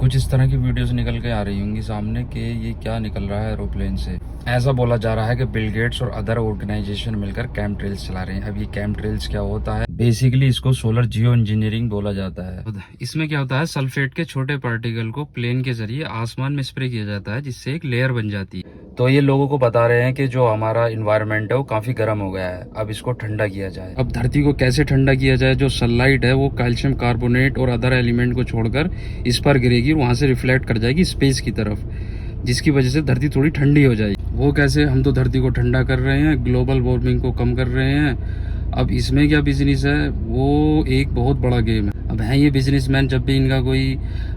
कुछ इस तरह की वीडियोस निकल के आ रही होंगी सामने कि ये क्या निकल रहा है एरोप्लेन से। ऐसा बोला जा रहा है कि बिल गेट्स और अदर ऑर्गेनाइजेशन मिलकर कैम ट्रेल्स चला रहे हैं। अब ये कैम ट्रेल्स क्या होता है? बेसिकली इसको सोलर जियो इंजीनियरिंग बोला जाता है। इसमें क्या होता है, सल्फेट के छोटे पार्टिकल को प्लेन के जरिए आसमान में स्प्रे किया जाता है, जिससे एक लेयर बन जाती है। तो ये लोगों को बता रहे हैं कि जो हमारा इन्वायरमेंट है वो काफी गर्म हो गया है, अब इसको ठंडा किया जाए। अब धरती को कैसे ठंडा किया जाए? जो सनलाइट है वो कैल्शियम कार्बोनेट और अदर एलिमेंट को छोड़कर इस पर गिरेगी, वहां से रिफ्लेक्ट कर जाएगी स्पेस की तरफ, जिसकी वजह से धरती थोड़ी ठंडी हो जाएगी। वो कैसे? हम तो धरती को ठंडा कर रहे हैं, ग्लोबल वार्मिंग को कम कर रहे हैं। अब इसमें क्या बिजनेस है, वो एक बहुत बड़ा गेम है। अब है ये बिजनेसमैन, जब भी इनका कोई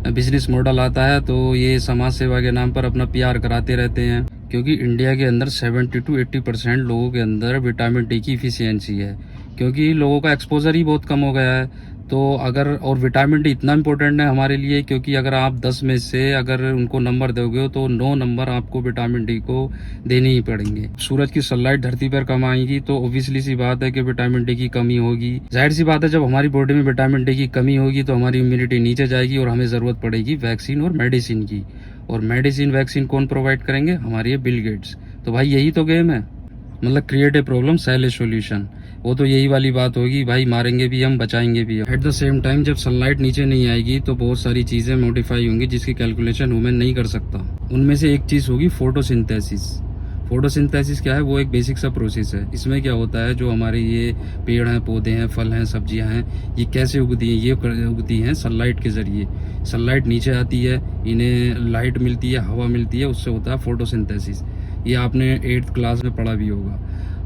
बिजनेस मॉडल आता है तो ये समाज सेवा के नाम पर अपना पीआर कराते रहते हैं। क्योंकि इंडिया के अंदर 70 to 80% लोगों के अंदर विटामिन डी की इफिशियंसी है, क्योंकि लोगों का एक्सपोजर ही बहुत कम हो गया है। तो अगर, और विटामिन डी इतना इम्पोर्टेंट है हमारे लिए, क्योंकि अगर आप 10 में से अगर उनको नंबर दोगे तो 9 नंबर आपको विटामिन डी को देने ही पड़ेंगे। सूरज की सनलाइट धरती पर कम आएगी तो ऑब्वियसली सी बात है कि विटामिन डी की कमी होगी। जाहिर सी बात है, जब हमारी बॉडी में विटामिन डी की कमी होगी तो हमारी इम्यूनिटी नीचे जाएगी और हमें जरूरत पड़ेगी वैक्सीन और मेडिसिन की। और मेडिसिन वैक्सीन कौन प्रोवाइड करेंगे? हमारे ये बिल गेट्स। तो भाई यही तो गेम है, मतलब create a problem sell a solution. वो तो यही वाली बात होगी भाई, मारेंगे भी हम, बचाएंगे भी हम। एट द सेम टाइम जब सनलाइट नीचे नहीं आएगी तो बहुत सारी चीजें मॉडिफाई होंगी जिसकी कैलकुलेशन ह्यूमन नहीं कर सकता। उनमें से एक चीज होगी फोटोसिंथेसिस। फोटोसिंथेसिस क्या है? वो एक बेसिक सा प्रोसेस है। इसमें क्या होता है, जो हमारे ये पेड़ हैं, पौधे हैं, फल हैं, सब्जियां हैं, ये कैसे उगती हैं? ये उगती हैं सनलाइट के जरिए। सनलाइट नीचे आती है, इन्हें लाइट मिलती है, हवा मिलती है, उससे होता है फोटोसिंथेसिस। ये आपने 8th क्लास में पढ़ा भी होगा।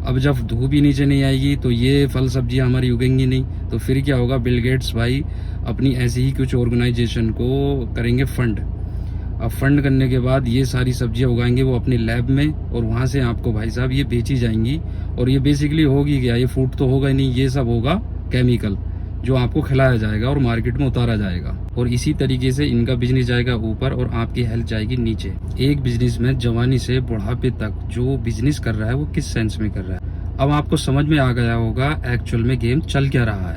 अब जब धूप ही नीचे नहीं आएगी तो ये फल सब्जियां हमारी उगेंगी नहीं। तो फिर क्या होगा? बिल गेट्स भाई अपनी ऐसी ही कुछ ऑर्गेनाइजेशन को करेंगे फंड। अब फंड करने के बाद ये सारी सब्जियां उगाएंगे वो अपने लैब में, और वहां से आपको भाई साहब ये बेची जाएंगी। और ये बेसिकली होगी क्या? ये फूड तो होगा ही नहीं, ये सब होगा केमिकल जो आपको खिलाया जाएगा और मार्केट में उतारा जाएगा। और इसी तरीके से इनका बिजनेस जाएगा ऊपर और आपकी हेल्थ जाएगी नीचे। एक बिजनेसमैन जवानी से बुढ़ापे तक जो बिजनेस कर रहा है वो किस सेंस में कर रहा है? अब आपको समझ में आ गया होगा एक्चुअल में गेम चल क्या रहा है।